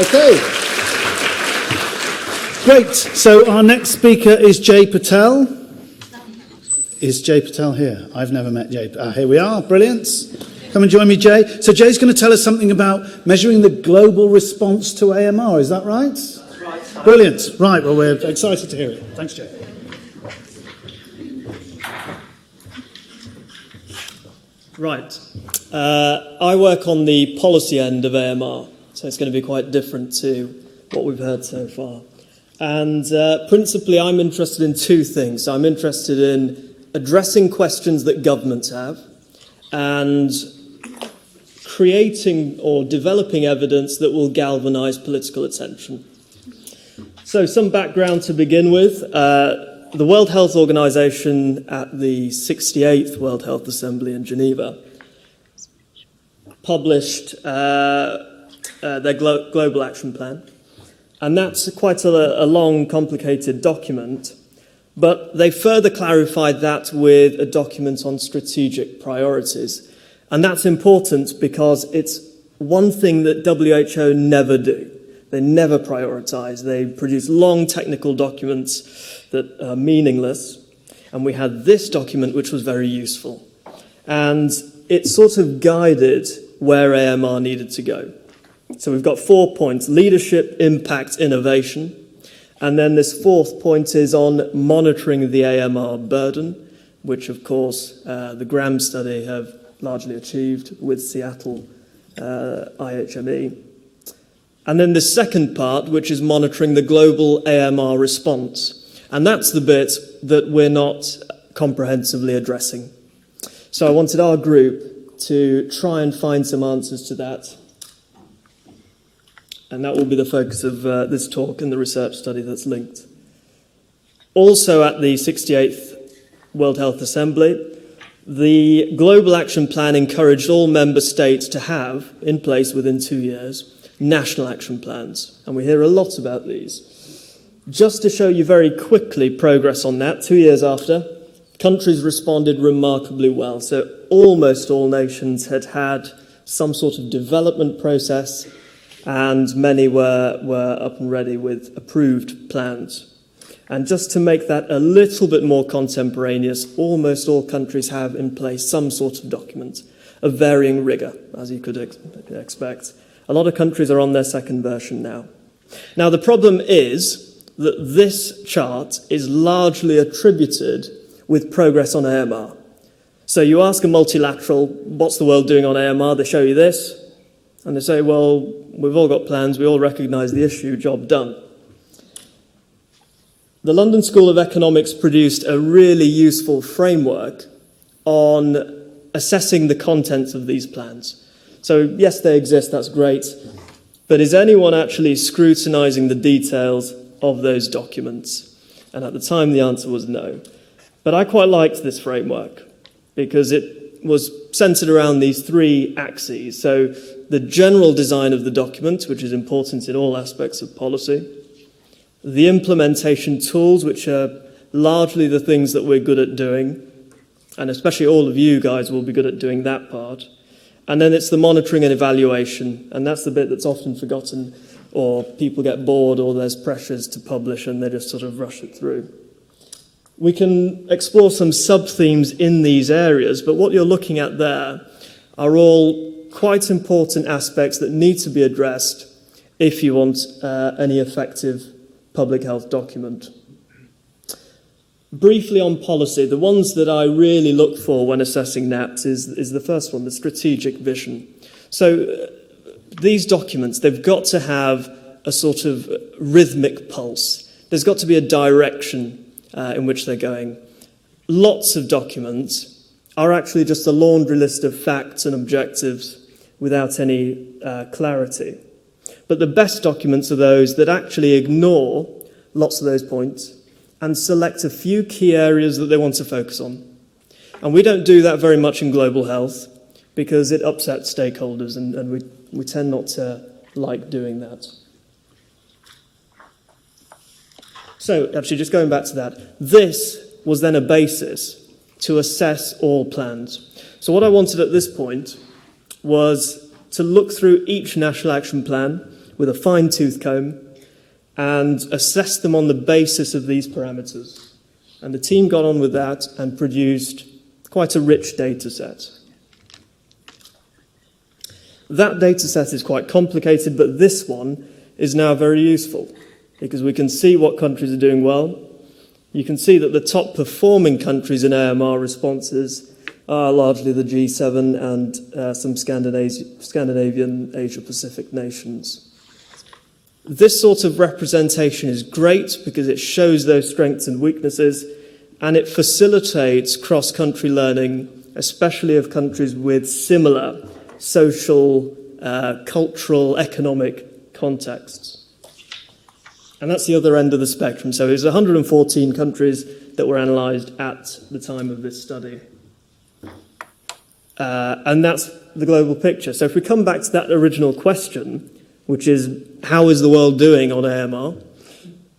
Okay. Great. So our next speaker is Jay Patel. Is Jay Patel here? I've never met Jay. Here we are. Brilliant. Come and join me, Jay. So Jay's going to tell us something about measuring the global response to AMR. Is that right? That's right. Brilliant. Right. Well, we're excited to hear it. Thanks, Jay. Right. I work on the policy end of AMR, so it's going to be quite different to what we've heard so far. And principally, I'm interested in two things. I'm interested in addressing questions that governments have and creating or developing evidence that will galvanise political attention. So some background to begin with. The World Health Organization at the 68th World Health Assembly in Geneva published their Global Action Plan. And that's quite a long, complicated document. But they further clarified that with a document on strategic priorities. And that's important because it's one thing that WHO never do. They never prioritize. They produce long technical documents that are meaningless. And we had this document which was very useful. And it sort of guided where AMR needed to go. So we've got 4 points: leadership, impact, innovation. And then this fourth point is on monitoring the AMR burden, which of course the Graham study have largely achieved with Seattle IHME. And then the second part, which is monitoring the global AMR response. And that's the bit that we're not comprehensively addressing. So I wanted our group to try and find some answers to that. And that will be the focus of this talk and the research study that's linked. Also at the 68th World Health Assembly, the Global Action Plan encouraged all member states to have, in place within 2 years, national action plans. And we hear a lot about these. Just to show you very quickly progress on that, 2 years after, countries responded remarkably well. So almost all nations had had some sort of development process, and many were up and ready with approved plans. And just to make that a little bit more contemporaneous, almost all countries have in place some sort of document of varying rigour, as you could expect. A lot of countries are on their second version now. Now, the problem is that this chart is largely attributed with progress on AMR. So you ask a multilateral, what's the world doing on AMR? They show you this, and they say, well, we've all got plans, we all recognise the issue, job done. The London School of Economics produced a really useful framework on assessing the contents of these plans. So yes, they exist, that's great, but is anyone actually scrutinising the details of those documents? And at the time, the answer was no. But I quite liked this framework because it was centred around these three axes. So the general design of the document, which is important in all aspects of policy, the implementation tools, which are largely the things that we're good at doing, and especially all of you guys will be good at doing that part. And then it's the monitoring and evaluation, and that's the bit that's often forgotten, or people get bored, or there's pressures to publish and they just sort of rush it through. We can explore some sub-themes in these areas, but what you're looking at there are all quite important aspects that need to be addressed if you want any effective public health document. Briefly on policy, the ones that I really look for when assessing NAPs is the first one, the strategic vision. So these documents, they've got to have a sort of rhythmic pulse. There's got to be a direction in which they're going. Lots of documents are actually just a laundry list of facts and objectives without any clarity. But the best documents are those that actually ignore lots of those points and select a few key areas that they want to focus on. And we don't do that very much in global health because it upsets stakeholders, and we tend not to like doing that. So actually, just going back to that, this was then a basis to assess all plans. So what I wanted at this point was to look through each national action plan with a fine-tooth comb and assessed them on the basis of these parameters. And the team got on with that and produced quite a rich data set. That data set is quite complicated, but this one is now very useful because we can see what countries are doing well. You can see that the top performing countries in AMR responses are largely the G7 and some Scandinavian Asia-Pacific nations. This sort of representation is great because it shows those strengths and weaknesses, and it facilitates cross-country learning, especially of countries with similar social, cultural, economic contexts. And that's the other end of the spectrum. So there's 114 countries that were analysed at the time of this study. And that's the global picture. So if we come back to that original question, which is, how is the world doing on AMR?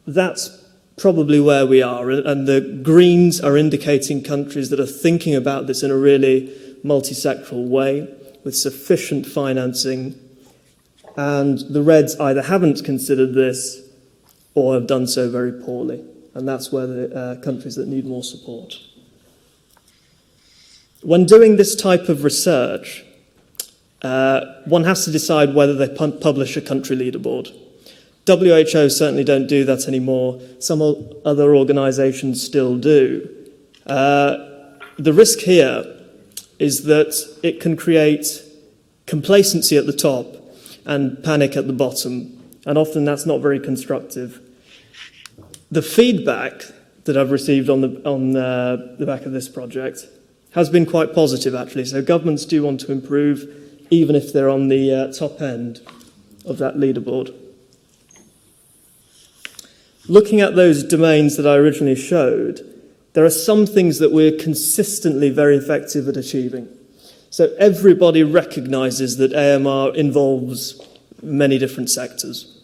That's probably where we are. And the greens are indicating countries that are thinking about this in a really multi-sectoral way, with sufficient financing. And the reds either haven't considered this or have done so very poorly. And that's where the countries that need more support. When doing this type of research, one has to decide whether they publish a country leaderboard. WHO certainly don't do that anymore. Some other organisations still do. The risk here is that it can create complacency at the top and panic at the bottom, and often that's not very constructive. The feedback that I've received on the back of this project has been quite positive, actually. So governments do want to improve, even if they're on the top end of that leaderboard. Looking at those domains that I originally showed, there are some things that we're consistently very effective at achieving. So everybody recognises that AMR involves many different sectors.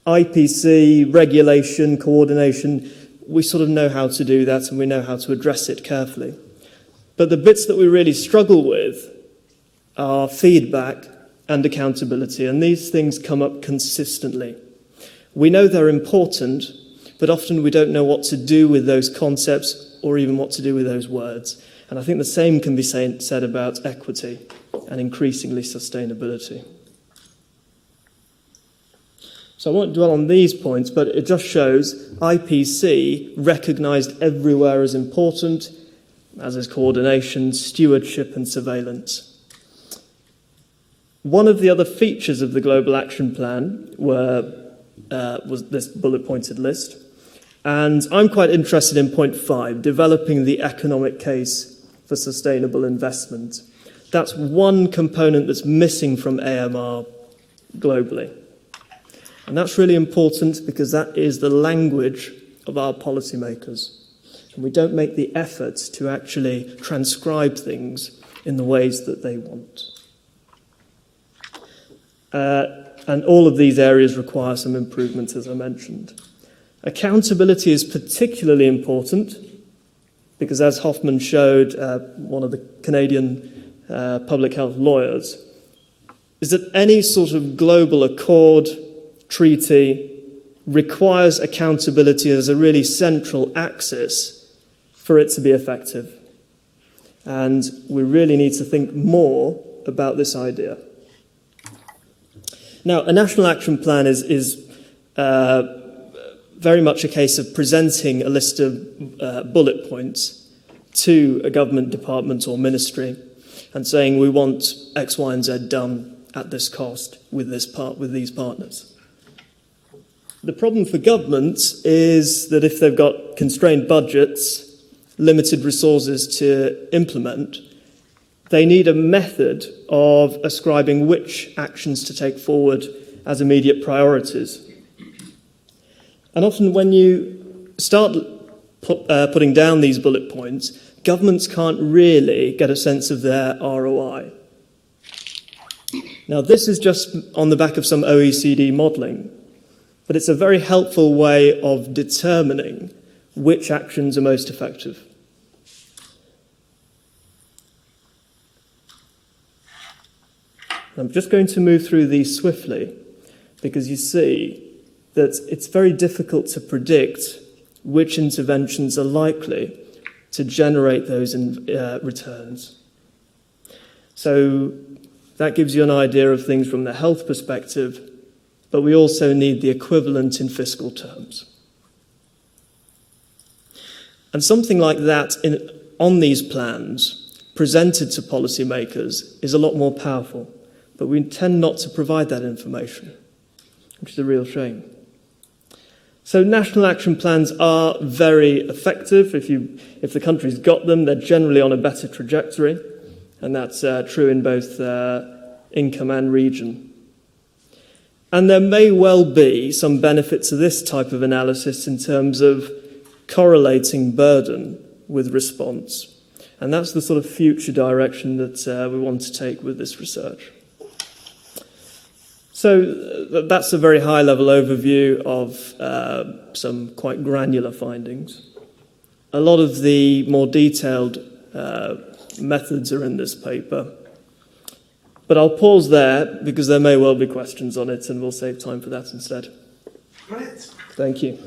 IPC, regulation, coordination, we sort of know how to do that and we know how to address it carefully. But the bits that we really struggle with are feedback and accountability, and these things come up consistently. We know they're important, but often we don't know what to do with those concepts or even what to do with those words. And I think the same can be said about equity and increasingly sustainability. So I won't dwell on these points, but it just shows IPC recognised everywhere as important, as is coordination, stewardship and surveillance. One of the other features of the Global Action Plan was this bullet-pointed list. And I'm quite interested in point 5, developing the economic case for sustainable investment. That's one component that's missing from AMR globally. And that's really important because that is the language of our policymakers. And we don't make the effort to actually transcribe things in the ways that they want. And all of these areas require some improvement, as I mentioned. Accountability is particularly important because, as Hoffman showed, one of the Canadian public health lawyers, is that any sort of global accord, treaty, requires accountability as a really central axis for it to be effective. And we really need to think more about this idea. Now, a national action plan is very much a case of presenting a list of bullet points to a government department or ministry and saying we want X, Y, and Z done at this cost with these partners. The problem for governments is that if they've got constrained budgets, limited resources to implement, they need a method of ascribing which actions to take forward as immediate priorities. And often when you start putting down these bullet points, governments can't really get a sense of their ROI. Now, this is just on the back of some OECD modelling, but it's a very helpful way of determining which actions are most effective. I'm just going to move through these swiftly because you see that it's very difficult to predict which interventions are likely to generate those returns. So that gives you an idea of things from the health perspective, but we also need the equivalent in fiscal terms. And something like that on these plans presented to policymakers is a lot more powerful, but we tend not to provide that information, which is a real shame. So national action plans are very effective. If the country's got them, they're generally on a better trajectory, and that's true in both income and region. And there may well be some benefit to this type of analysis in terms of correlating burden with response. And that's the sort of future direction that we want to take with this research. So that's a very high-level overview of some quite granular findings. A lot of the more detailed methods are in this paper. But I'll pause there because there may well be questions on it, and we'll save time for that instead. Brilliant. Thank you.